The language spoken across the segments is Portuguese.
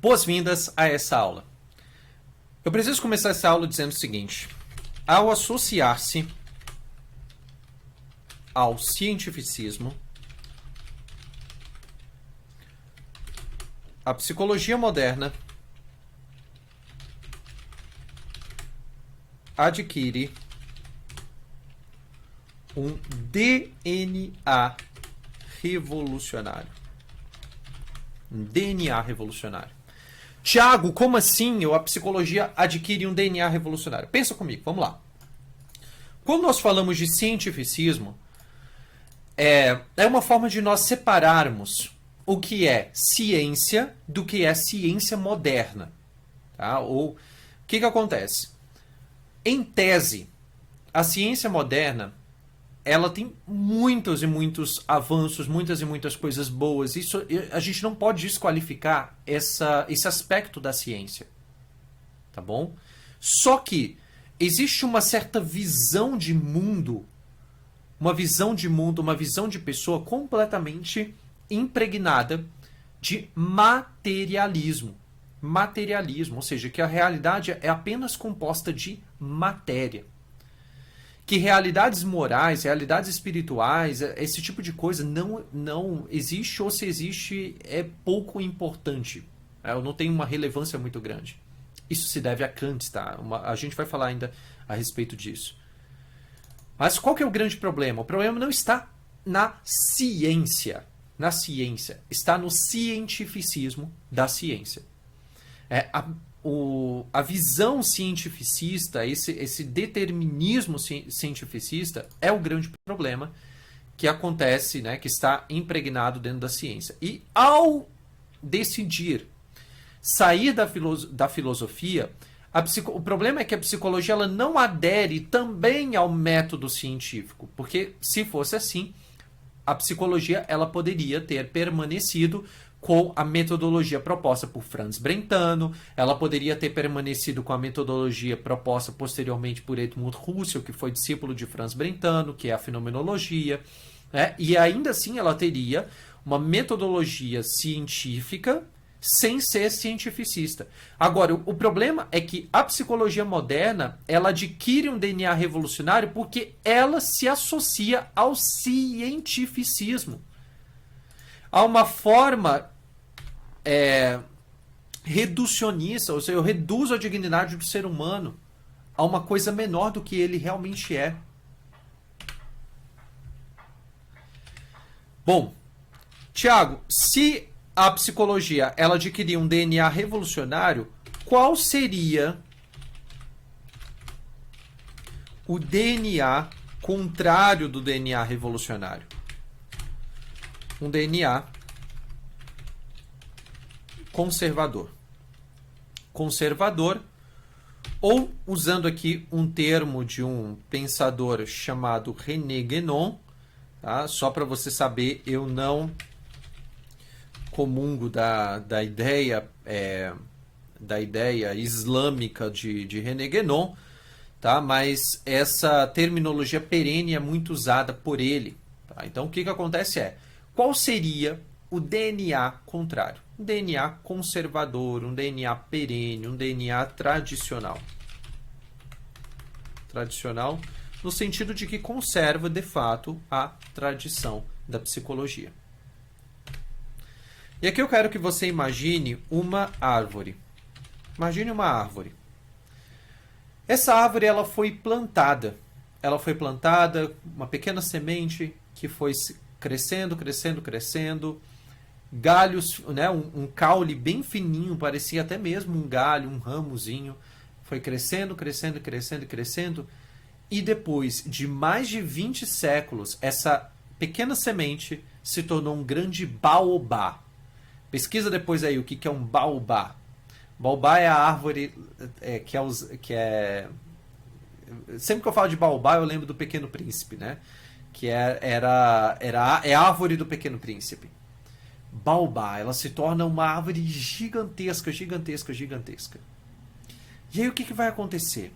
Boas-vindas a essa aula. Eu preciso começar essa aula dizendo o seguinte: ao associar-se ao cientificismo, a psicologia moderna adquire um DNA revolucionário. Um DNA revolucionário. Tiago, como assim a psicologia adquire um DNA revolucionário? Pensa comigo, vamos lá. Quando nós falamos de cientificismo, é uma forma de nós separarmos o que é ciência do que é ciência moderna. Tá? Ou o que acontece? Em tese, a ciência moderna ela tem muitos e muitos avanços, muitas e muitas coisas boas. Isso, a gente não pode desqualificar esse aspecto da ciência. Tá bom? Só que existe uma certa visão de mundo, uma visão de pessoa completamente impregnada de materialismo. Materialismo, ou seja, que a realidade é apenas composta de matéria. Que realidades morais, realidades espirituais, esse tipo de coisa não existe, ou se existe é pouco importante. Não tem uma relevância muito grande. Isso se deve a Kant, tá? A gente vai falar ainda a respeito disso. Mas qual que é o grande problema? O problema não está na ciência. Na ciência. Está no cientificismo da ciência. A visão cientificista, esse determinismo cientificista é o grande problema que acontece, né, que está impregnado dentro da ciência. E ao decidir sair da filosofia, o problema é que a psicologia ela não adere também ao método científico, porque se fosse assim, a psicologia ela poderia ter permanecido com a metodologia proposta por Franz Brentano, ela poderia ter permanecido com a metodologia proposta posteriormente por Edmund Husserl, que foi discípulo de Franz Brentano, que é a fenomenologia, né? E ainda assim ela teria uma metodologia científica sem ser cientificista. Agora, o problema é que a psicologia moderna ela adquire um DNA revolucionário porque ela se associa ao cientificismo. Há uma forma reducionista, ou seja, eu reduzo a dignidade do ser humano a uma coisa menor do que ele realmente é. Bom, Tiago, se a psicologia ela adquirir um DNA revolucionário, qual seria o DNA contrário do DNA revolucionário? Um DNA conservador. Conservador, ou usando aqui um termo de um pensador chamado René Guénon, tá? Só para você saber, eu não comungo da ideia islâmica de René Guénon, tá? Mas essa terminologia perene é muito usada por ele. Tá? Então o que acontece qual seria o DNA contrário? Um DNA conservador, um DNA perene, um DNA tradicional. Tradicional no sentido de que conserva, de fato, a tradição da psicologia. E aqui eu quero que você imagine uma árvore. Imagine uma árvore. Essa árvore ela foi plantada. Ela foi plantada, uma pequena semente que foi crescendo, crescendo, crescendo. Galhos, né, um caule bem fininho, parecia até mesmo um galho, um ramozinho. Foi crescendo, crescendo, crescendo, crescendo. E depois de mais de 20 séculos, essa pequena semente se tornou um grande baobá. Pesquisa depois aí o que é um baobá. Baobá é a árvore que é... Sempre que eu falo de baobá, eu lembro do Pequeno Príncipe, né? Que é a árvore do Pequeno Príncipe. Baobá, ela se torna uma árvore gigantesca, gigantesca, gigantesca. E aí o que vai acontecer?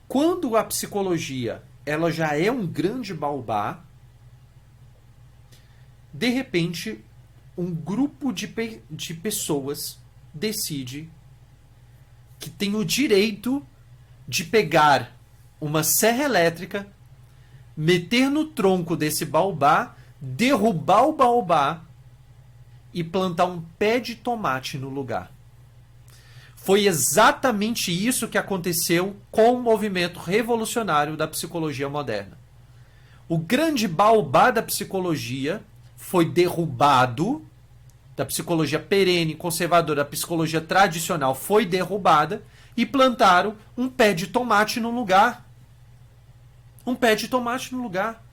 Quando a psicologia ela já é um grande baobá, de repente um grupo de pessoas decide que tem o direito de pegar uma serra elétrica, meter no tronco desse baobá, derrubar o baobá e plantar um pé de tomate no lugar. Foi exatamente isso que aconteceu com o movimento revolucionário da psicologia moderna. O grande baobá da psicologia foi derrubado, da psicologia perene, conservadora, da psicologia tradicional foi derrubada e plantaram um pé de tomate no lugar. Um pé de tomate no lugar.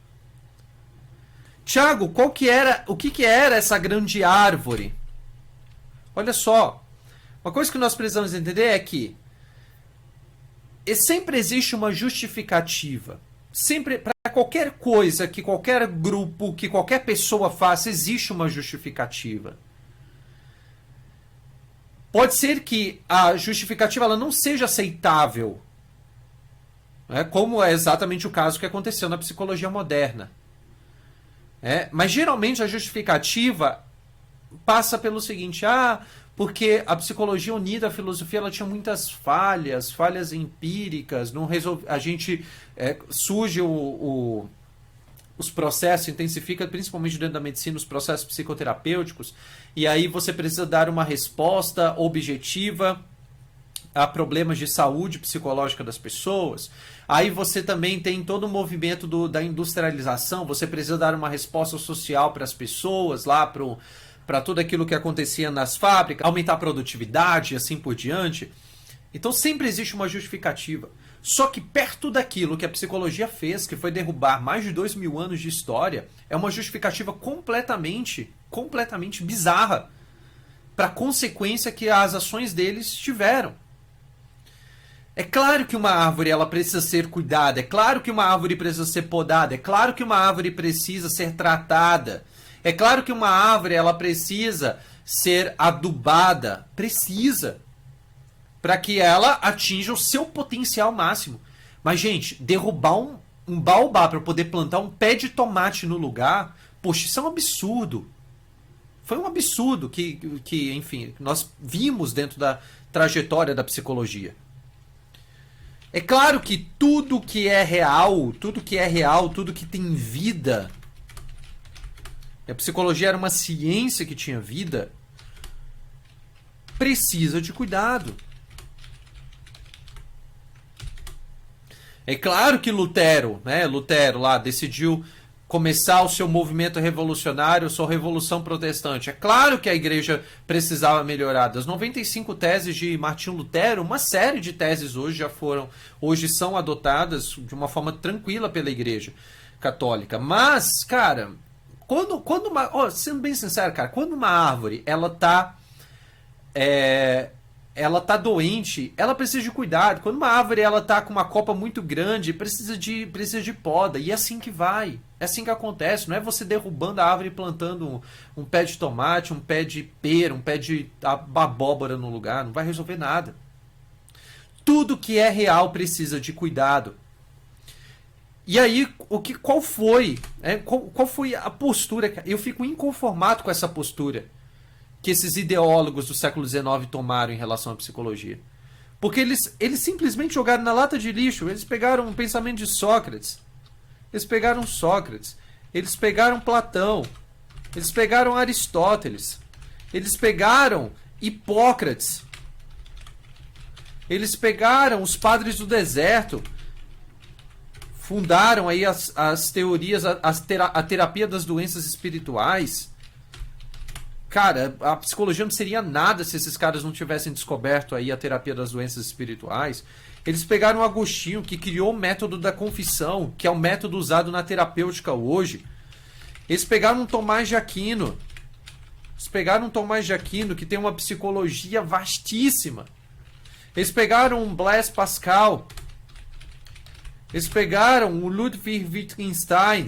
Tiago, o que era essa grande árvore? Olha só, uma coisa que nós precisamos entender é que sempre existe uma justificativa. Sempre, para qualquer coisa que qualquer grupo, que qualquer pessoa faça, existe uma justificativa. Pode ser que a justificativa ela não seja aceitável, né, como é exatamente o caso que aconteceu na psicologia moderna. Mas geralmente a justificativa passa pelo seguinte: porque a psicologia unida à filosofia ela tinha muitas falhas empíricas, não resolve, a gente surge os processos, intensifica principalmente dentro da medicina os processos psicoterapêuticos, e aí você precisa dar uma resposta objetiva a problemas de saúde psicológica das pessoas. Aí você também tem todo o movimento da industrialização, você precisa dar uma resposta social para as pessoas, lá para tudo aquilo que acontecia nas fábricas, aumentar a produtividade e assim por diante. Então sempre existe uma justificativa. Só que perto daquilo que a psicologia fez, que foi derrubar mais de 2000 anos de história, é uma justificativa completamente bizarra para a consequência que as ações deles tiveram. É claro que uma árvore ela precisa ser cuidada, é claro que uma árvore precisa ser podada, é claro que uma árvore precisa ser tratada, é claro que uma árvore ela precisa ser adubada, precisa, para que ela atinja o seu potencial máximo. Mas, gente, derrubar um baobá para poder plantar um pé de tomate no lugar, poxa, isso é um absurdo. Foi um absurdo que enfim, nós vimos dentro da trajetória da psicologia. É claro que tudo que é real, tudo que tem vida, a psicologia era uma ciência que tinha vida, precisa de cuidado. É claro que Lutero lá decidiu começar o seu movimento revolucionário, sua revolução protestante. É claro que a igreja precisava melhorar. Das 95 teses de Martinho Lutero, uma série de teses hoje são adotadas de uma forma tranquila pela igreja católica. Mas, cara, sendo bem sincero, cara, quando uma árvore ela tá doente, ela precisa de cuidado. Quando uma árvore ela tá com uma copa muito grande, precisa de poda. E é assim que vai. É assim que acontece. Não é você derrubando a árvore e plantando um pé de tomate, um pé de pera, um pé de abóbora no lugar. Não vai resolver nada. Tudo que é real precisa de cuidado. E aí, qual foi a postura? Eu fico inconformado com essa postura que esses ideólogos do século XIX tomaram em relação à psicologia. Porque eles simplesmente jogaram na lata de lixo. Eles pegaram o pensamento de Sócrates. Eles pegaram Platão. Eles pegaram Aristóteles. Eles pegaram Hipócrates. Eles pegaram os padres do deserto. Fundaram aí as teorias, a terapia das doenças espirituais. Cara, a psicologia não seria nada se esses caras não tivessem descoberto aí a terapia das doenças espirituais. Eles pegaram Agostinho, que criou o método da confissão, que é o método usado na terapêutica hoje. Eles pegaram um Tomás de Aquino. Que tem uma psicologia vastíssima. Eles pegaram um Blaise Pascal. Eles pegaram o Ludwig Wittgenstein.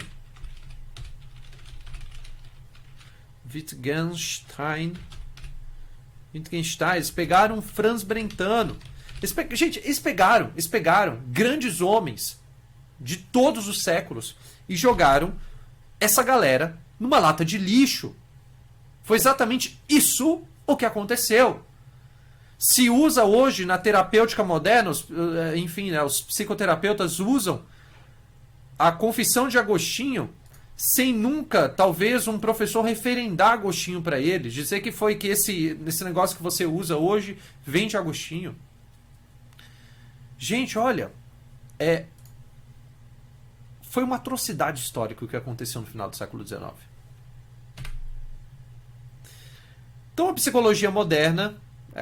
Eles pegaram Franz Brentano. Eles pegaram grandes homens de todos os séculos e jogaram essa galera numa lata de lixo. Foi exatamente isso o que aconteceu. Se usa hoje na terapêutica moderna, enfim, né, os psicoterapeutas usam a Confissão de Agostinho sem nunca, talvez, um professor referendar Agostinho para eles, dizer que foi que esse negócio que você usa hoje vem de Agostinho. Gente, olha, foi uma atrocidade histórica o que aconteceu no final do século XIX. Então a psicologia moderna,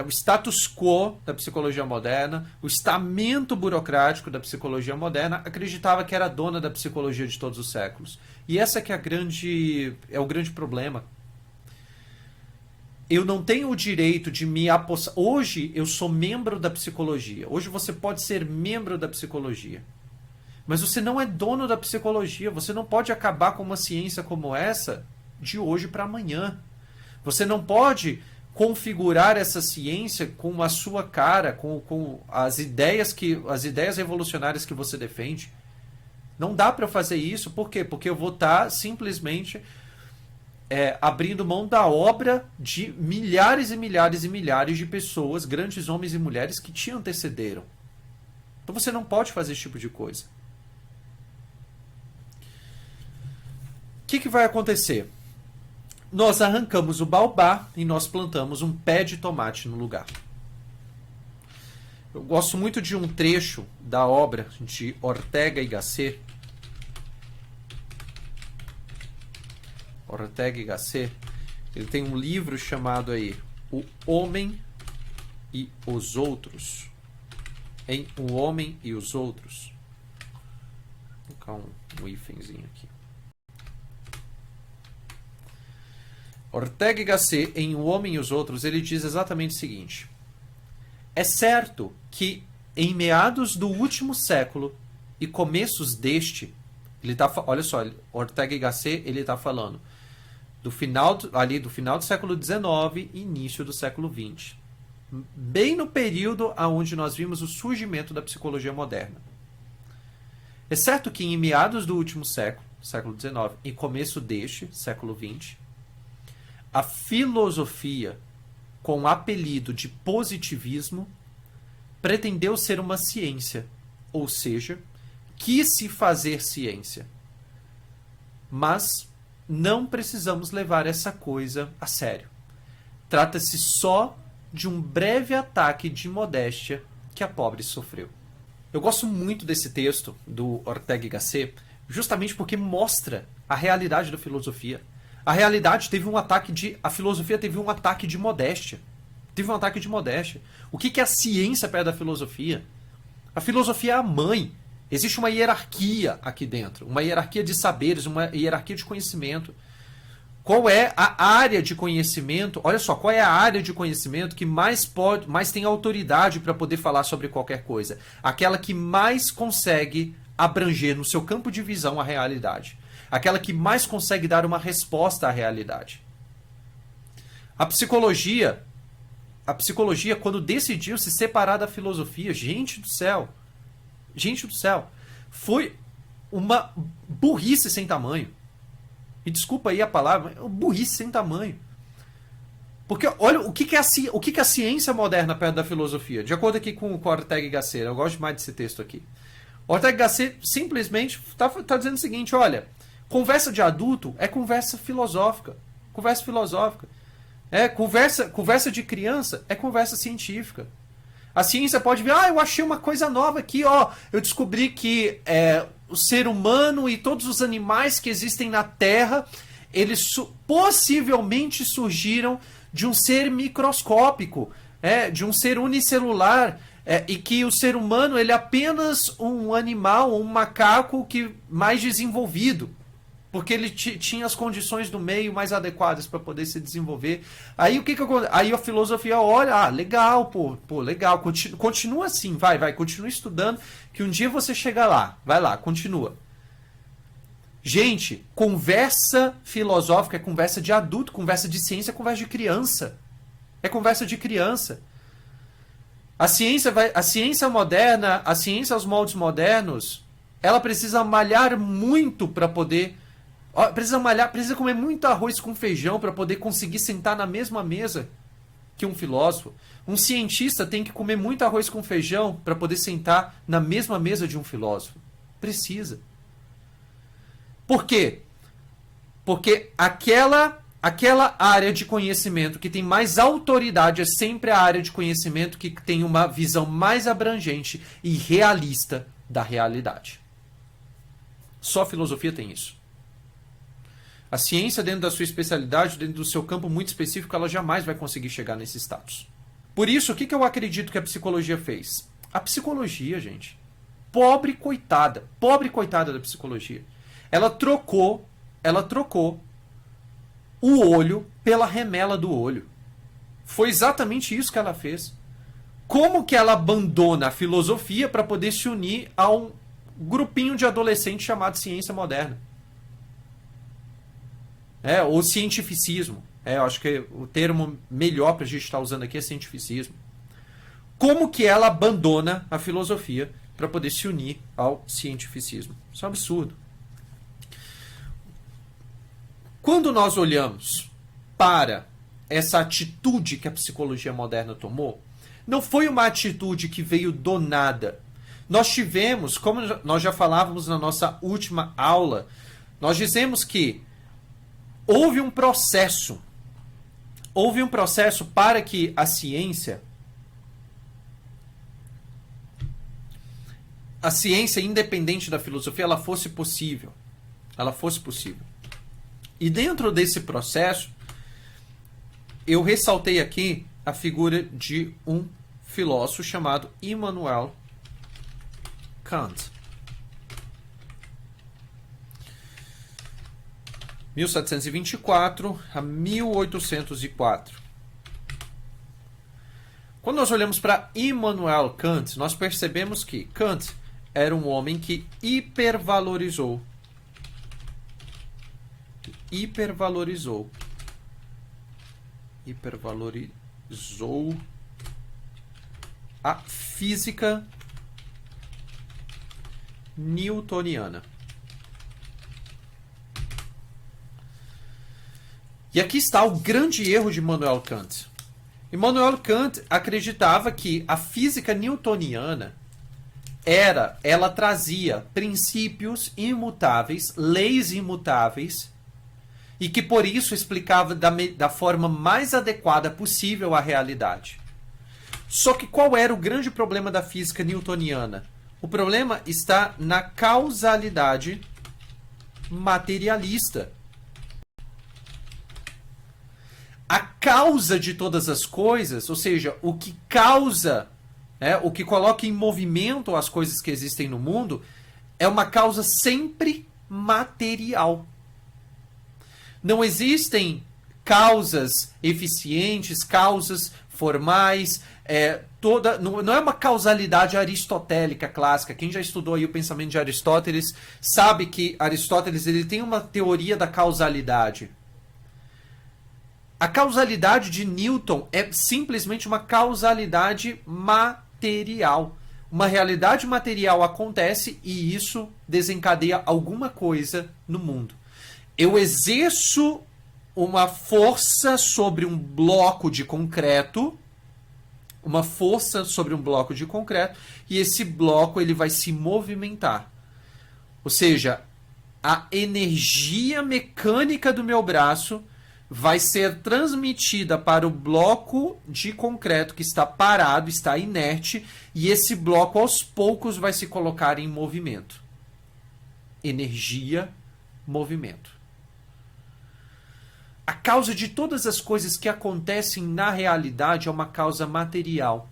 o status quo da psicologia moderna, o estamento burocrático da psicologia moderna, acreditava que era dona da psicologia de todos os séculos. E essa que é o grande problema. Eu não tenho o direito de me apossar. Hoje eu sou membro da psicologia. Hoje você pode ser membro da psicologia. Mas você não é dono da psicologia. Você não pode acabar com uma ciência como essa de hoje para amanhã. Você não pode configurar essa ciência com a sua cara, com as ideias revolucionárias que você defende. Não dá para eu fazer isso. Por quê? Porque eu vou estar simplesmente abrindo mão da obra de milhares e milhares e milhares de pessoas, grandes homens e mulheres que te antecederam. Então você não pode fazer esse tipo de coisa. O que vai acontecer? Nós arrancamos o baobá e nós plantamos um pé de tomate no lugar. Eu gosto muito de um trecho da obra de Ortega y Gasset. Ortega y Gasset, ele tem um livro chamado aí O Homem e os Outros. Em O Homem e os Outros. Vou colocar um hífenzinho aqui. Ortega y Gasset, em O Homem e os Outros, ele diz exatamente o seguinte: é certo que em meados do último século e começos deste, olha só, Ortega y Gasset, ele está falando do final do século XIX e início do século XX, bem no período onde nós vimos o surgimento da psicologia moderna. É certo que em meados do último século, século XIX, e começo deste, século XX, a filosofia, com o apelido de positivismo, pretendeu ser uma ciência, ou seja, quis se fazer ciência. Mas não precisamos levar essa coisa a sério. Trata-se só de um breve ataque de modéstia que a pobre sofreu. Eu gosto muito desse texto do Ortega y Gasset, justamente porque mostra a realidade da filosofia. A filosofia teve um ataque de modéstia. Teve um ataque de modéstia. O que é a ciência perto da filosofia? A filosofia é a mãe. Existe uma hierarquia aqui dentro. Uma hierarquia de saberes, uma hierarquia de conhecimento. Qual é a área de conhecimento? Olha só, qual é a área de conhecimento que mais tem autoridade para poder falar sobre qualquer coisa? Aquela que mais consegue abranger no seu campo de visão a realidade. Aquela que mais consegue dar uma resposta à realidade. A psicologia, quando decidiu se separar da filosofia, gente do céu, foi uma burrice sem tamanho. E desculpa aí a palavra, mas burrice sem tamanho. Porque olha o que é a ciência moderna perto da filosofia. De acordo aqui com Ortega y Gasset, eu gosto mais desse texto aqui. Ortega y Gasset simplesmente está dizendo o seguinte, olha, conversa de adulto é conversa filosófica. Conversa de criança é conversa científica. A ciência pode vir, eu achei uma coisa nova aqui, eu descobri que o ser humano e todos os animais que existem na Terra, eles possivelmente surgiram de um ser microscópico, de um ser unicelular, e que o ser humano ele é apenas um animal, um macaco mais desenvolvido. Porque ele tinha as condições do meio mais adequadas para poder se desenvolver. Aí o que acontece? Aí a filosofia olha, legal, legal, continua assim, vai, continua estudando, que um dia você chega lá, vai lá, continua. Gente, conversa filosófica é conversa de adulto, conversa de ciência é conversa de criança. É conversa de criança. A ciência moderna, a ciência aos moldes modernos, ela precisa malhar muito para poder Ó, precisa malhar, precisa comer muito arroz com feijão para poder conseguir sentar na mesma mesa que um filósofo. Um cientista tem que comer muito arroz com feijão para poder sentar na mesma mesa de um filósofo. Precisa. Por quê? Porque aquela área de conhecimento que tem mais autoridade é sempre a área de conhecimento que tem uma visão mais abrangente e realista da realidade. Só a filosofia tem isso. A ciência, dentro da sua especialidade, dentro do seu campo muito específico, ela jamais vai conseguir chegar nesse status. Por isso, o que eu acredito que a psicologia fez? A psicologia, gente, pobre coitada da psicologia. Ela trocou o olho pela remela do olho. Foi exatamente isso que ela fez. Como que ela abandona a filosofia para poder se unir a um grupinho de adolescentes chamado ciência moderna? Ou cientificismo. Eu acho que o termo melhor para a gente estar usando aqui é cientificismo. Como que ela abandona a filosofia para poder se unir ao cientificismo? Isso é um absurdo. Quando nós olhamos para essa atitude que a psicologia moderna tomou, não foi uma atitude que veio do nada. Nós tivemos, como nós já falávamos na nossa última aula, nós dizemos que houve um processo para que a ciência independente da filosofia, ela fosse possível. E dentro desse processo, eu ressaltei aqui a figura de um filósofo chamado Immanuel Kant. 1724 a 1804. Quando nós olhamos para Immanuel Kant, nós percebemos que Kant era um homem que hipervalorizou a física newtoniana. E aqui está o grande erro de Immanuel Kant. Immanuel Kant acreditava que a física newtoniana ela trazia princípios imutáveis, leis imutáveis, e que por isso explicava da forma mais adequada possível a realidade. Só que qual era o grande problema da física newtoniana? O problema está na causalidade materialista. A causa de todas as coisas, ou seja, o que causa, o que coloca em movimento as coisas que existem no mundo, é uma causa sempre material. Não existem causas eficientes, causas formais, não é uma causalidade aristotélica clássica. Quem já estudou aí o pensamento de Aristóteles sabe que Aristóteles ele tem uma teoria da causalidade. A causalidade de Newton é simplesmente uma causalidade material. Uma realidade material acontece e isso desencadeia alguma coisa no mundo. Eu exerço uma força sobre um bloco de concreto, e esse bloco ele vai se movimentar. Ou seja, a energia mecânica do meu braço vai ser transmitida para o bloco de concreto que está parado, está inerte, e esse bloco aos poucos vai se colocar em movimento. Energia, movimento. A causa de todas as coisas que acontecem na realidade é uma causa material.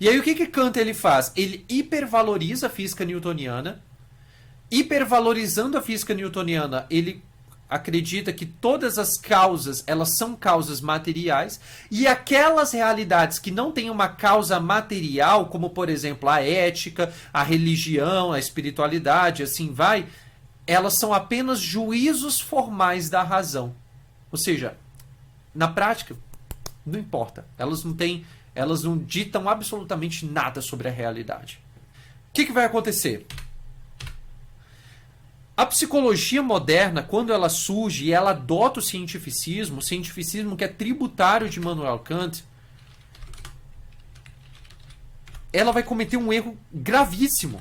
E aí o que Kant ele faz? Ele hipervaloriza a física newtoniana. Hipervalorizando a física newtoniana, ele acredita que todas as causas, elas são causas materiais, e aquelas realidades que não têm uma causa material, como por exemplo a ética, a religião, a espiritualidade, assim vai, elas são apenas juízos formais da razão. Ou seja, na prática, não importa. Elas não ditam absolutamente nada sobre a realidade. O que vai acontecer? A psicologia moderna, quando ela surge e ela adota o cientificismo que é tributário de Immanuel Kant, ela vai cometer um erro gravíssimo,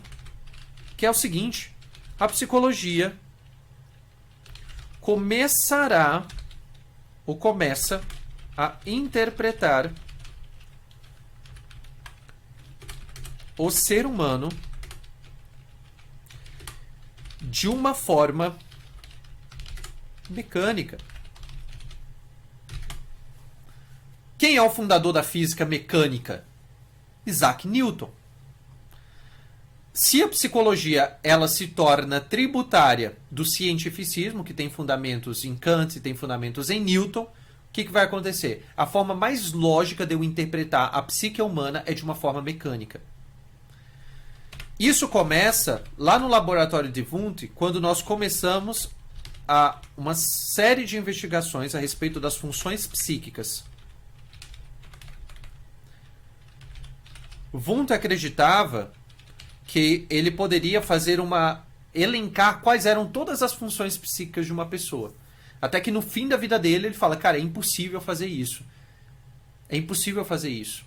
que é o seguinte: a psicologia começa a interpretar o ser humano de uma forma mecânica. Quem é o fundador da física mecânica? Isaac Newton. Se a psicologia ela se torna tributária do cientificismo, que tem fundamentos em Kant e tem fundamentos em Newton, o que vai acontecer? A forma mais lógica de eu interpretar a psique humana é de uma forma mecânica. Isso começa lá no laboratório de Wundt, quando nós começamos uma série de investigações a respeito das funções psíquicas. Wundt acreditava que ele poderia elencar quais eram todas as funções psíquicas de uma pessoa. Até que no fim da vida dele ele fala, cara, é impossível fazer isso. É impossível fazer isso.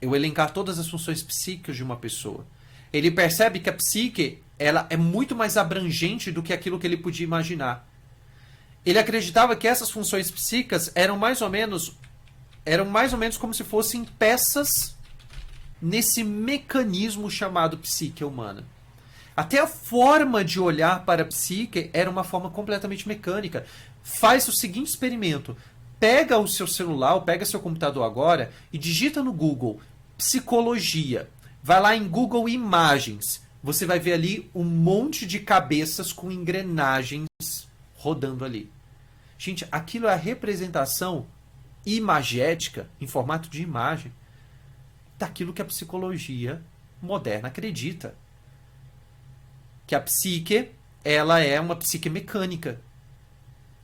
Eu elencar todas as funções psíquicas de uma pessoa. Ele percebe que a psique ela é muito mais abrangente do que aquilo que ele podia imaginar. Ele acreditava que essas funções psíquicas eram mais ou menos como se fossem peças nesse mecanismo chamado psique humana. Até a forma de olhar para a psique era uma forma completamente mecânica. Faz o seguinte experimento. Pega o seu celular, ou pega seu computador agora e digita no Google psicologia. Vai lá em Google Imagens. Você vai ver ali um monte de cabeças com engrenagens rodando ali. Gente, aquilo é a representação imagética, em formato de imagem, daquilo que a psicologia moderna acredita. Que a psique, ela é uma psique mecânica.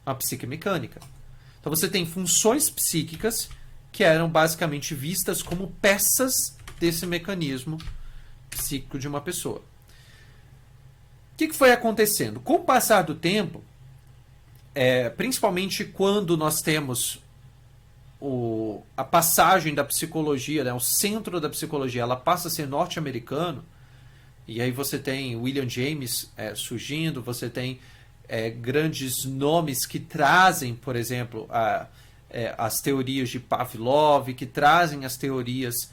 Uma psique mecânica. Então você tem funções psíquicas que eram basicamente vistas como peças desse mecanismo psíquico de uma pessoa. O que foi acontecendo? Com o passar do tempo, principalmente quando nós temos a passagem da psicologia, né, o centro da psicologia, ela passa a ser norte-americano, e aí você tem William James surgindo, você tem grandes nomes que trazem, por exemplo, as teorias de Pavlov, que trazem as teorias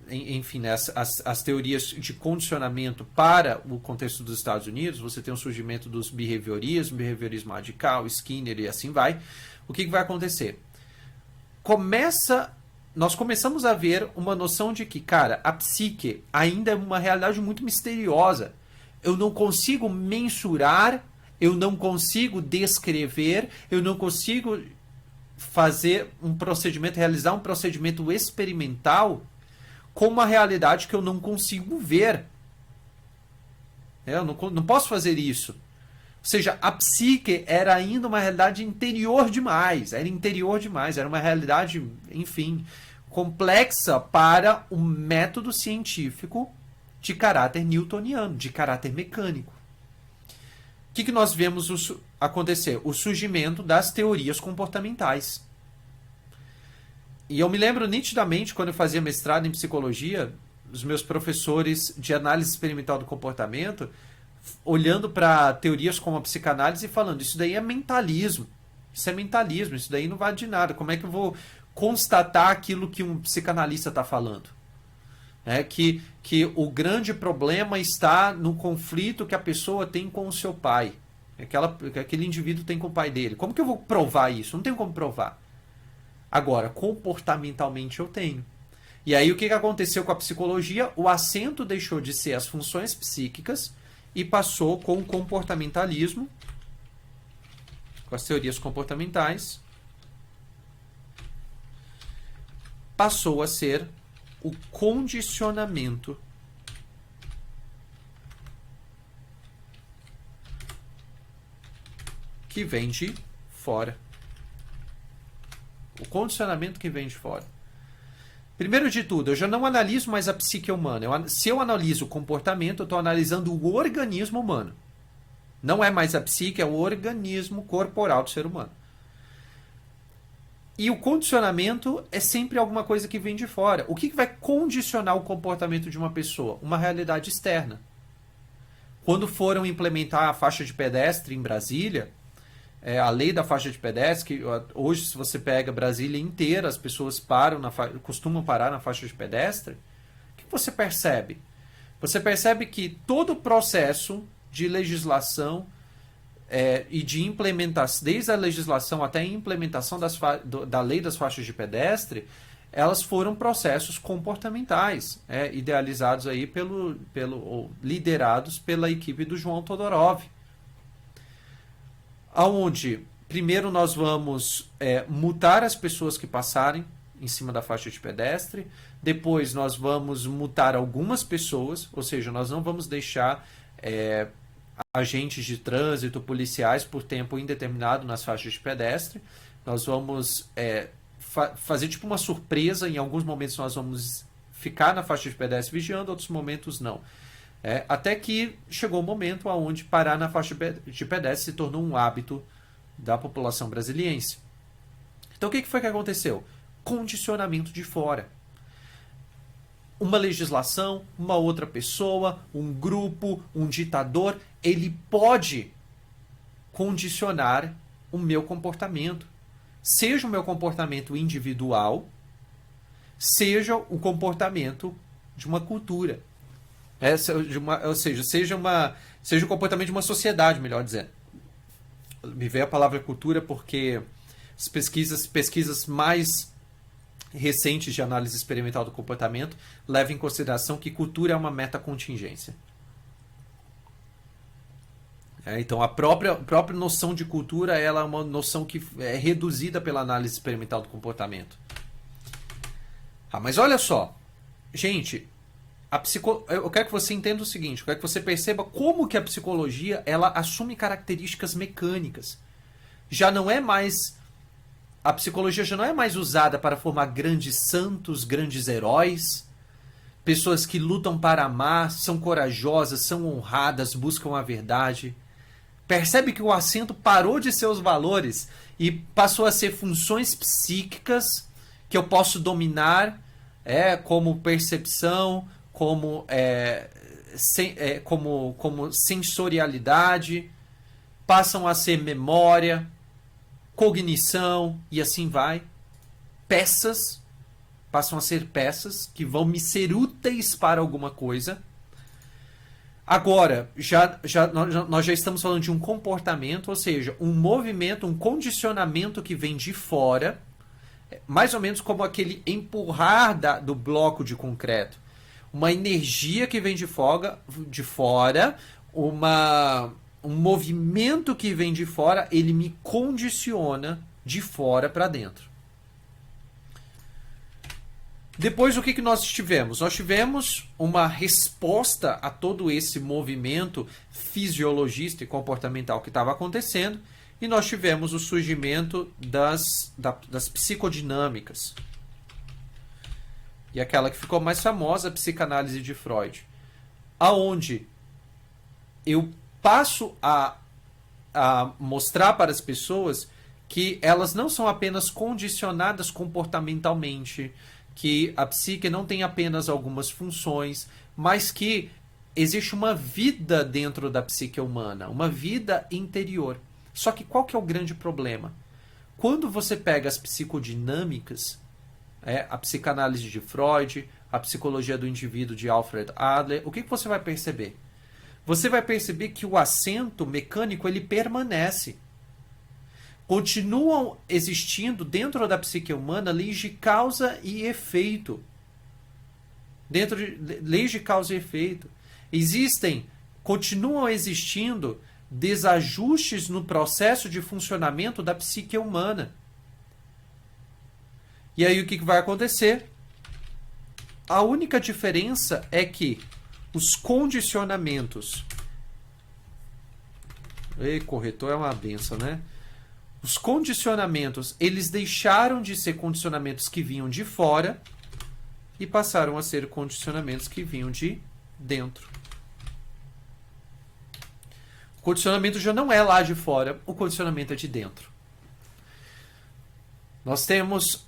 enfim, né, as teorias de condicionamento para o contexto dos Estados Unidos. Você tem o surgimento dos behaviorismo radical, Skinner e assim vai. O que vai acontecer? Nós começamos a ver uma noção de que, cara, a psique ainda é uma realidade muito misteriosa. Eu não consigo mensurar, eu não consigo descrever, eu não consigo realizar um procedimento experimental com uma realidade que eu não consigo ver. Eu não posso fazer isso. Ou seja, a psique era ainda uma realidade interior demais. Era uma realidade, enfim, complexa para um método científico de caráter newtoniano, de caráter mecânico. O que nós vemos acontecer? O surgimento das teorias comportamentais. E eu me lembro nitidamente, quando eu fazia mestrado em psicologia, os meus professores de análise experimental do comportamento olhando para teorias como a psicanálise e falando, isso daí é mentalismo. Isso daí não vale de nada. Como é que eu vou constatar aquilo que um psicanalista está falando? Que o grande problema está no conflito que a pessoa tem com o seu pai. Aquele indivíduo tem com o pai dele. Como que eu vou provar isso? Não tenho como provar. Agora, comportamentalmente eu tenho. E aí o que aconteceu com a psicologia? O acento deixou de ser as funções psíquicas e passou com o comportamentalismo, com as teorias comportamentais, passou a ser o condicionamento que vem de fora. O condicionamento que vem de fora. Primeiro de tudo, eu já não analiso mais a psique humana. Se eu analiso o comportamento, eu estou analisando o organismo humano. Não é mais a psique, é o organismo corporal do ser humano. E o condicionamento é sempre alguma coisa que vem de fora. O que vai condicionar o comportamento de uma pessoa? Uma realidade externa. Quando foram implementar a faixa de pedestre em Brasília, a lei da faixa de pedestre, que hoje, se você pega Brasília inteira, as pessoas costumam parar na faixa de pedestre, o que você percebe? Você percebe que todo o processo de legislação e de implementação, desde a legislação até a implementação da lei das faixas de pedestre, elas foram processos comportamentais, idealizados aí ou liderados pela equipe do João Todorov. Onde, primeiro, nós vamos multar as pessoas que passarem em cima da faixa de pedestre, depois nós vamos multar algumas pessoas, ou seja, nós não vamos deixar agentes de trânsito, policiais, por tempo indeterminado nas faixas de pedestre. Nós vamos fazer tipo uma surpresa. Em alguns momentos nós vamos ficar na faixa de pedestre vigiando, outros momentos não. Até que chegou o momento onde parar na faixa de pedestre se tornou um hábito da população brasiliense. Então o que foi que aconteceu? Condicionamento de fora. Uma legislação, uma outra pessoa, um grupo, um ditador, ele pode condicionar o meu comportamento. Seja o meu comportamento individual, seja o comportamento de uma cultura. Ou seja, seja o comportamento de uma sociedade, melhor dizendo. Me veio a palavra cultura porque as pesquisas mais recentes de análise experimental do comportamento levam em consideração que cultura é uma metacontingência. Então, a própria noção de cultura ela é uma noção que é reduzida pela análise experimental do comportamento. Mas olha só, gente, eu quero que você entenda o seguinte, eu quero que você perceba como que a psicologia ela assume características mecânicas. A psicologia já não é mais usada para formar grandes santos, grandes heróis, pessoas que lutam para amar, são corajosas, são honradas, buscam a verdade. Percebe que o acento parou de ser os valores e passou a ser funções psíquicas que eu posso dominar, como percepção, como sensorialidade, passam a ser memória, cognição e assim vai. Peças passam a ser peças que vão me ser úteis para alguma coisa. Agora, nós já estamos falando de um comportamento, ou seja, um movimento, um condicionamento que vem de fora, mais ou menos como aquele empurrar do bloco de concreto. Uma energia que vem de fora, um movimento que vem de fora, ele me condiciona de fora para dentro. Depois, o que nós tivemos? Nós tivemos uma resposta a todo esse movimento fisiologista e comportamental que estava acontecendo, e nós tivemos o surgimento das psicodinâmicas. E aquela que ficou mais famosa, a psicanálise de Freud, aonde eu passo a mostrar para as pessoas que elas não são apenas condicionadas comportamentalmente, que a psique não tem apenas algumas funções, mas que existe uma vida dentro da psique humana, uma vida interior. Só que qual que é o grande problema? Quando você pega as psicodinâmicas, a psicanálise de Freud, a psicologia do indivíduo de Alfred Adler, o que você vai perceber? Você vai perceber que o acento mecânico ele permanece. Continuam existindo dentro da psique humana leis de causa e efeito. Dentro de leis de causa e efeito. Continuam existindo desajustes no processo de funcionamento da psique humana. E aí o que vai acontecer? A única diferença é que os condicionamentos... corretor é uma benção, né? Os condicionamentos, eles deixaram de ser condicionamentos que vinham de fora e passaram a ser condicionamentos que vinham de dentro. O condicionamento já não é lá de fora, o condicionamento é de dentro. Nós temos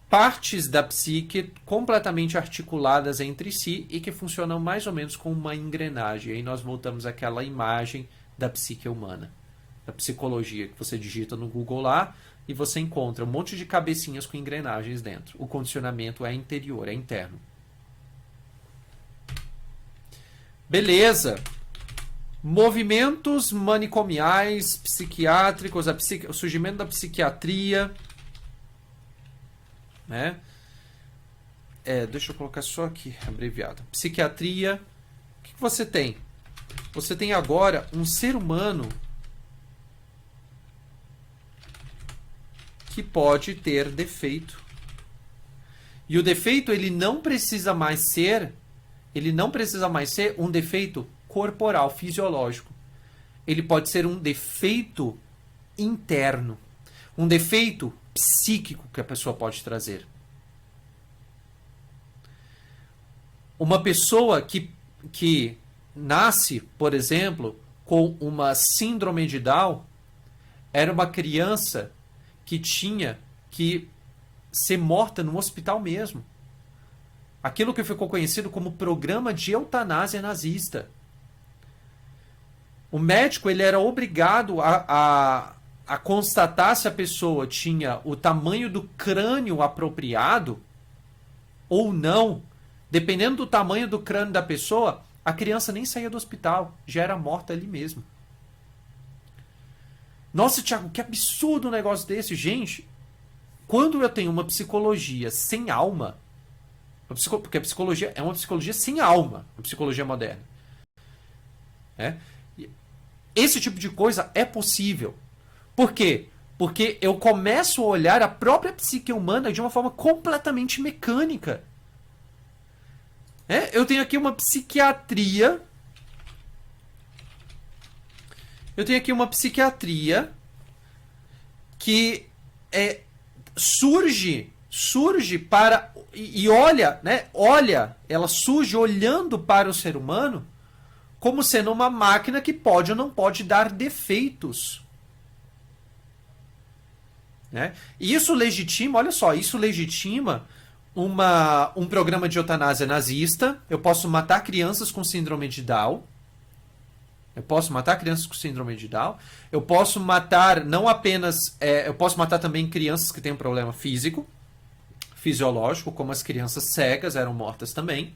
partes da psique completamente articuladas entre si e que funcionam mais ou menos como uma engrenagem. Aí nós voltamos àquela imagem da psique humana, da psicologia, que você digita no Google lá e você encontra um monte de cabecinhas com engrenagens dentro. O condicionamento é interior, é interno. Beleza. Movimentos manicomiais, psiquiátricos, o surgimento da psiquiatria. Né? Deixa eu colocar só aqui, abreviado. Psiquiatria. O que você tem? Você tem agora um ser humano que pode ter defeito. E o defeito ele não precisa mais ser um defeito corporal, fisiológico. Ele pode ser um defeito interno, um defeito psíquico que a pessoa pode trazer. Uma pessoa que nasce, por exemplo, com uma síndrome de Down, era uma criança que tinha que ser morta no hospital mesmo. Aquilo que ficou conhecido como programa de eutanásia nazista. O médico ele era obrigado a constatar se a pessoa tinha o tamanho do crânio apropriado ou não. Dependendo do tamanho do crânio da pessoa, a criança nem saía do hospital, já era morta ali mesmo. Nossa, Thiago, que absurdo um negócio desse. Gente, quando eu tenho uma psicologia sem alma, porque a psicologia é uma psicologia sem alma, a psicologia moderna. Esse tipo de coisa é possível. Por quê? Porque eu começo a olhar a própria psique humana de uma forma completamente mecânica. Eu tenho aqui uma psiquiatria. Que surge para e olha, né? Ela surge olhando para o ser humano como sendo uma máquina que pode ou não pode dar defeitos. Né? E isso legitima, olha só, isso legitima um programa de eutanásia nazista. Eu posso matar crianças com síndrome de Down. Eu posso matar não apenas... eu posso matar também crianças que têm um problema fisiológico, como as crianças cegas eram mortas também.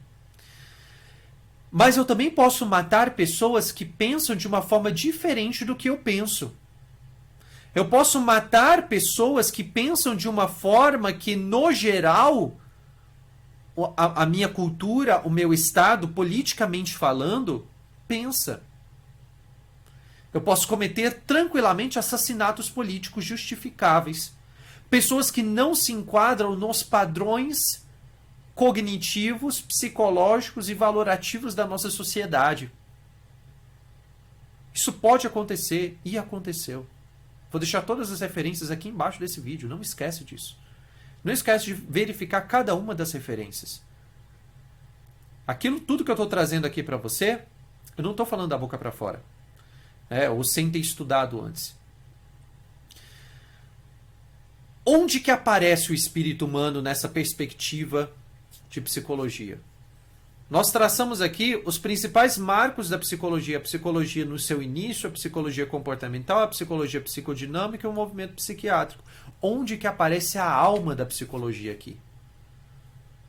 Mas eu também posso matar pessoas que pensam de uma forma diferente do que eu penso. Eu posso matar pessoas que pensam de uma forma que, no geral, a minha cultura, o meu estado, politicamente falando, pensa. Eu posso cometer tranquilamente assassinatos políticos justificáveis. Pessoas que não se enquadram nos padrões cognitivos, psicológicos e valorativos da nossa sociedade. Isso pode acontecer e aconteceu. Vou deixar todas as referências aqui embaixo desse vídeo. Não esquece disso. Não esquece de verificar cada uma das referências. Tudo que eu estou trazendo aqui para você, eu não estou falando da boca para fora. Ou sem ter estudado antes. Onde que aparece o espírito humano nessa perspectiva de psicologia? Nós traçamos aqui os principais marcos da psicologia. A psicologia no seu início, a psicologia comportamental, a psicologia psicodinâmica e o movimento psiquiátrico. Onde que aparece a alma da psicologia aqui?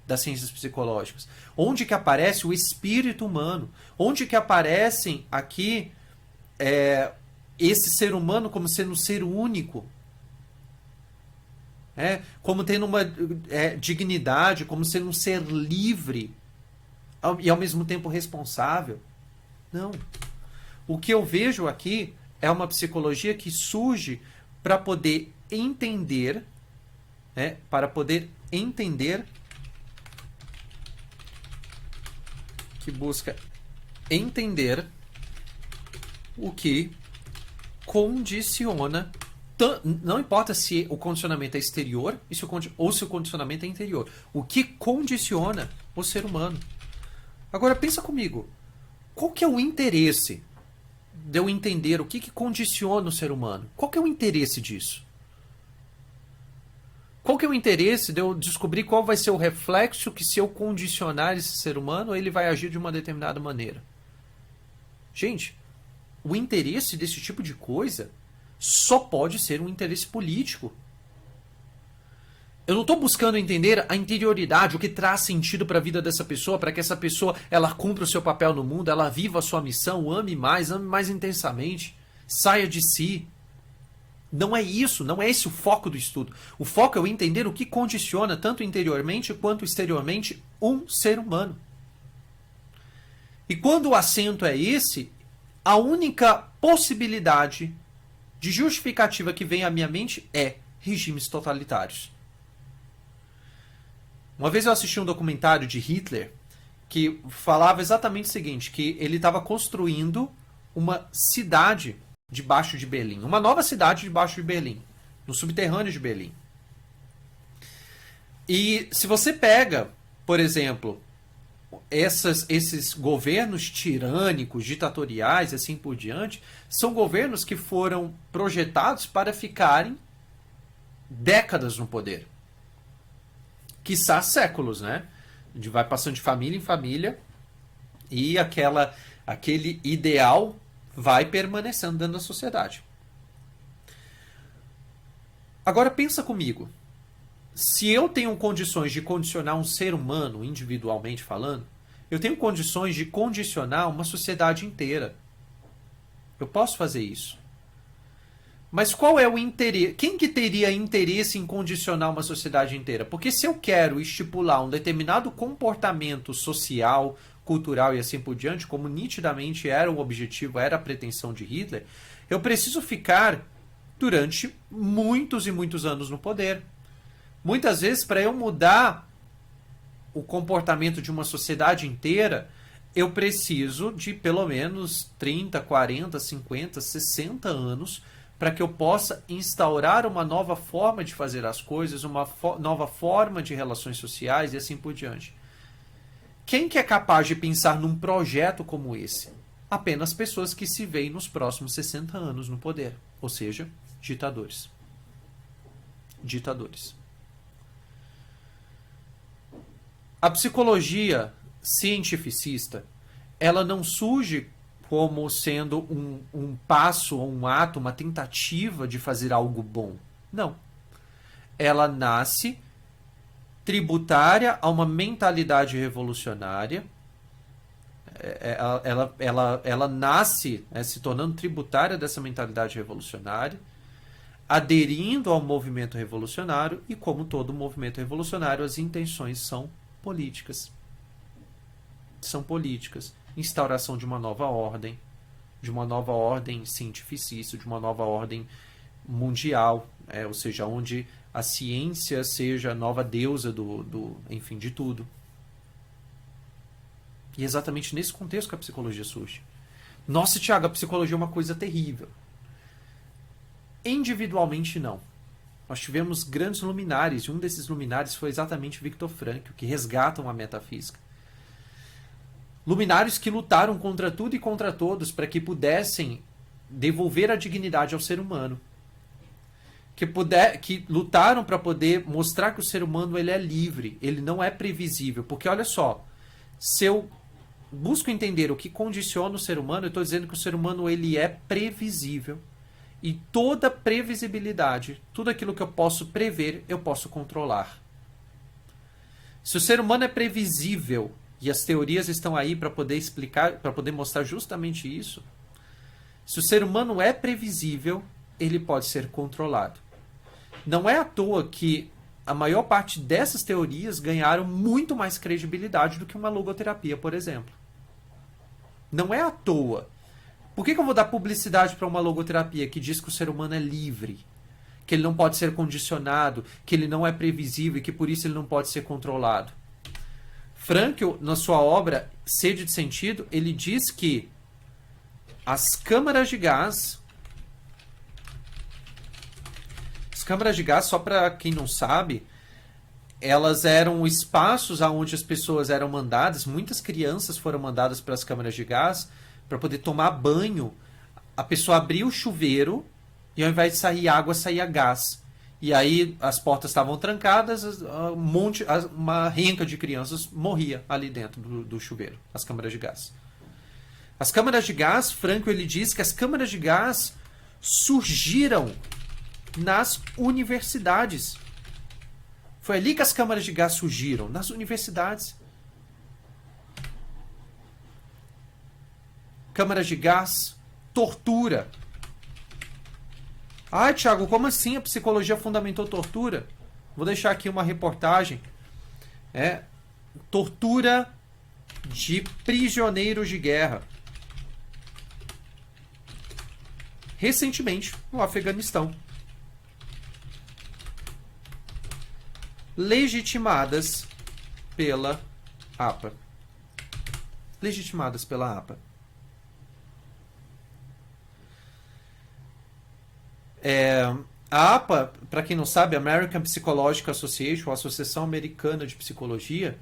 Das ciências psicológicas. Onde que aparece o espírito humano? Onde que aparecem aqui esse ser humano como sendo um ser único? Como tendo uma dignidade, como sendo um ser livre e ao mesmo tempo responsável. Não. O que eu vejo aqui é uma psicologia que surge para poder entender, que busca entender o que condiciona Não importa se o condicionamento é exterior ou se o condicionamento é interior. O que condiciona o ser humano? Agora pensa comigo. Qual que é o interesse de eu entender o que condiciona o ser humano? Qual que é o interesse disso? Qual que é o interesse de eu descobrir qual vai ser o reflexo que, se eu condicionar esse ser humano, ele vai agir de uma determinada maneira? Gente, o interesse desse tipo de coisa só pode ser um interesse político. Eu não estou buscando entender a interioridade, o que traz sentido para a vida dessa pessoa, para que essa pessoa ela cumpra o seu papel no mundo, ela viva a sua missão, ame mais intensamente, saia de si. Não é isso, não é esse o foco do estudo. O foco é eu entender o que condiciona, tanto interiormente quanto exteriormente, um ser humano. E quando o assento é esse, a única possibilidade de justificativa que vem à minha mente é regimes totalitários. Uma vez eu assisti um documentário de Hitler que falava exatamente o seguinte, que ele estava construindo uma cidade debaixo de Berlim, uma nova cidade debaixo de Berlim, no subterrâneo de Berlim. E se você pega, por exemplo, esses governos tirânicos, ditatoriais e assim por diante, são governos que foram projetados para ficarem décadas no poder. Quiçá séculos, né? A gente vai passando de família em família e aquele ideal vai permanecendo dentro da sociedade. Agora pensa comigo. Se eu tenho condições de condicionar um ser humano, individualmente falando, eu tenho condições de condicionar uma sociedade inteira. Eu posso fazer isso. Mas qual é o interesse? Quem que teria interesse em condicionar uma sociedade inteira? Porque se eu quero estipular um determinado comportamento social, cultural e assim por diante, como nitidamente era o objetivo, era a pretensão de Hitler, eu preciso ficar durante muitos e muitos anos no poder. Muitas vezes, para eu mudar o comportamento de uma sociedade inteira, eu preciso de pelo menos 30, 40, 50, 60 anos para que eu possa instaurar uma nova forma de fazer as coisas, uma nova forma de relações sociais e assim por diante. Quem que é capaz de pensar num projeto como esse? Apenas pessoas que se veem nos próximos 60 anos no poder, ou seja, ditadores. Ditadores. A psicologia cientificista, ela não surge como sendo um passo, um ato, uma tentativa de fazer algo bom. Não. Ela nasce tributária a uma mentalidade revolucionária. Ela nasce, se tornando tributária dessa mentalidade revolucionária, aderindo ao movimento revolucionário, e como todo movimento revolucionário, as intenções são políticas. São políticas. Instauração de uma nova ordem cientificista, de uma nova ordem mundial, ou seja, onde a ciência seja a nova deusa enfim, de tudo. E é exatamente nesse contexto que a psicologia surge. Nossa, Tiago, a psicologia é uma coisa terrível. Individualmente, não. Nós tivemos grandes luminares, e um desses luminares foi exatamente Viktor Frankl, que resgatam a metafísica. Luminares que lutaram contra tudo e contra todos para que pudessem devolver a dignidade ao ser humano. Que lutaram para poder mostrar que o ser humano ele é livre, ele não é previsível. Porque olha só, se eu busco entender o que condiciona o ser humano, eu estou dizendo que o ser humano ele é previsível. E toda previsibilidade, tudo aquilo que eu posso prever, eu posso controlar. Se o ser humano é previsível, e as teorias estão aí para poder explicar, para poder mostrar justamente isso, se o ser humano é previsível, ele pode ser controlado. Não é à toa que a maior parte dessas teorias ganharam muito mais credibilidade do que uma logoterapia, por exemplo. Não é à toa. Por que eu vou dar publicidade para uma logoterapia que diz que o ser humano é livre, que ele não pode ser condicionado, que ele não é previsível e que por isso ele não pode ser controlado? Frankl, na sua obra Sede de Sentido, ele diz que as câmaras de gás As câmaras de gás, só para quem não sabe, elas eram espaços aonde as pessoas eram mandadas, muitas crianças foram mandadas para as câmaras de gás para poder tomar banho. A pessoa abria o chuveiro e ao invés de sair água, saía gás. E aí as portas estavam trancadas, uma renca de crianças morria ali dentro do chuveiro, as câmaras de gás. As câmaras de gás, Franco ele diz que as câmaras de gás surgiram nas universidades. Foi ali que as câmaras de gás surgiram, nas universidades. Câmaras de gás, tortura. Ah, Thiago, como assim a psicologia fundamentou tortura? Vou deixar aqui uma reportagem. Tortura de prisioneiros de guerra. Recentemente, no Afeganistão. Legitimadas pela APA. Legitimadas pela APA. A APA, para quem não sabe, American Psychological Association, a Associação Americana de Psicologia,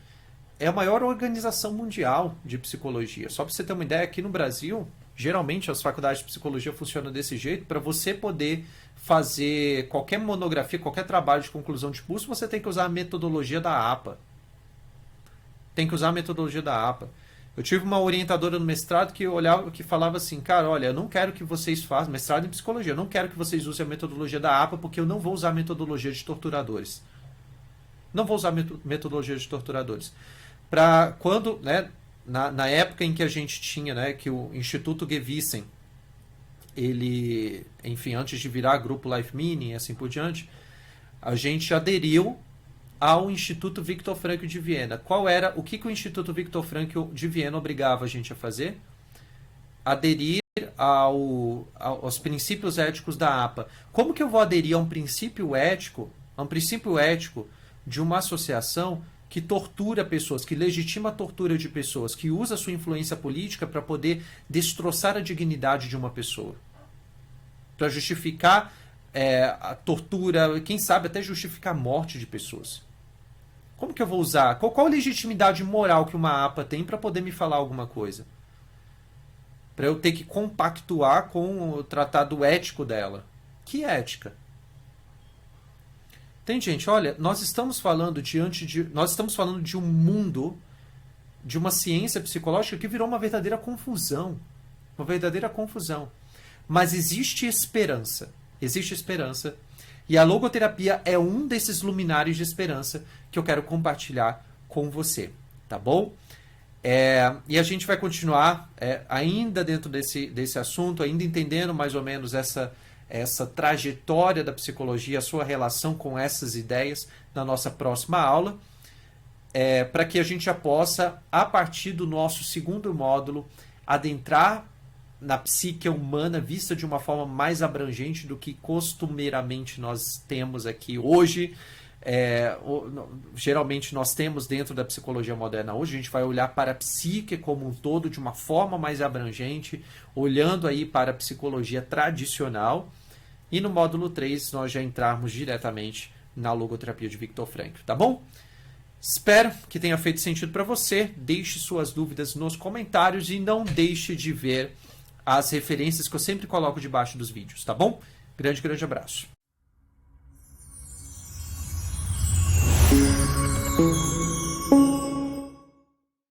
é a maior organização mundial de psicologia. Só para você ter uma ideia, aqui no Brasil, geralmente as faculdades de psicologia funcionam desse jeito. Para você poder fazer qualquer monografia, qualquer trabalho de conclusão de curso, você tem que usar a metodologia da APA. Tem que usar a metodologia da APA. Eu tive uma orientadora no mestrado que falava assim, cara, olha, eu não quero que vocês façam, mestrado em psicologia, eu não quero que vocês usem a metodologia da APA porque eu não vou usar a metodologia de torturadores. Não vou usar a metodologia de torturadores. Para quando, né, na época em que a gente tinha, né, que o Instituto Gewissen, ele, enfim, antes de virar grupo Life Meaning e assim por diante, a gente aderiu ao Instituto Viktor Frankl de Viena. O que o Instituto Viktor Frankl de Viena obrigava a gente a fazer? Aderir aos princípios éticos da APA. Como que eu vou aderir a um princípio ético de uma associação que tortura pessoas, que legitima a tortura de pessoas, que usa a sua influência política para poder destroçar a dignidade de uma pessoa, para justificar a tortura, quem sabe até justificar a morte de pessoas? Como que eu vou usar? Qual a legitimidade moral que uma APA tem para poder me falar alguma coisa? Para eu ter que compactuar com o tratado ético dela. Que ética? Tem gente, olha, nós estamos falando de um mundo, de uma ciência psicológica que virou uma verdadeira confusão. Uma verdadeira confusão. Mas existe esperança. Existe esperança. E a logoterapia é um desses luminares de esperança que eu quero compartilhar com você. Tá bom? E a gente vai continuar ainda dentro desse assunto, ainda entendendo mais ou menos essa trajetória da psicologia, a sua relação com essas ideias na nossa próxima aula, para que a gente já possa, a partir do nosso segundo módulo, adentrar na psique humana vista de uma forma mais abrangente do que costumeiramente nós temos aqui hoje. Geralmente nós temos dentro da psicologia moderna hoje. A gente vai olhar para a psique como um todo de uma forma mais abrangente, olhando aí para a psicologia tradicional. E no módulo 3 nós já entrarmos diretamente na logoterapia de Viktor Frankl, tá bom? Espero que tenha feito sentido para você. Deixe suas dúvidas nos comentários e não deixe de ver as referências que eu sempre coloco debaixo dos vídeos, tá bom? Grande abraço.